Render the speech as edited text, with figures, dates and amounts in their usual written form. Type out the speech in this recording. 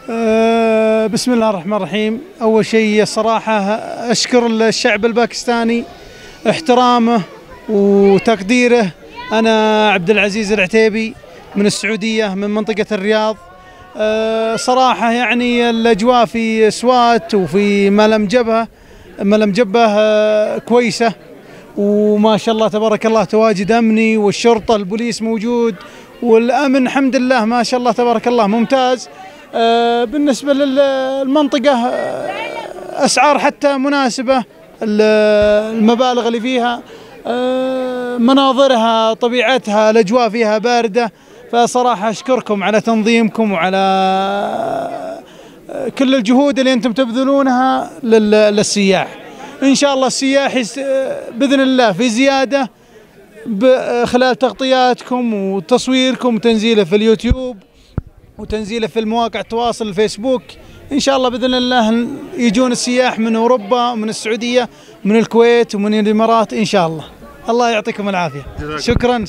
بسم الله الرحمن الرحيم. أول شيء الصراحة أشكر الشعب الباكستاني احترامه وتقديره. أنا عبد العزيز العتيبي من السعودية من منطقة الرياض. صراحة يعني الأجواء في سوات وفي ملم جبه كويسة، وما شاء الله تبارك الله تواجد أمني والشرطة البوليس موجود والأمن الحمد لله ما شاء الله تبارك الله ممتاز. بالنسبة للمنطقة أسعار حتى مناسبة، المبالغ اللي فيها، مناظرها، طبيعتها، الأجواء فيها باردة. فصراحة أشكركم على تنظيمكم وعلى كل الجهود اللي أنتم تبذلونها للسياح. إن شاء الله السياح بإذن الله في زيادة خلال تغطياتكم وتصويركم وتنزيله في اليوتيوب وتنزيله في المواقع التواصل الفيسبوك. إن شاء الله بإذن الله يجون السياح من أوروبا ومن السعودية ومن الكويت ومن الإمارات إن شاء الله. الله يعطيكم العافية. شكرا.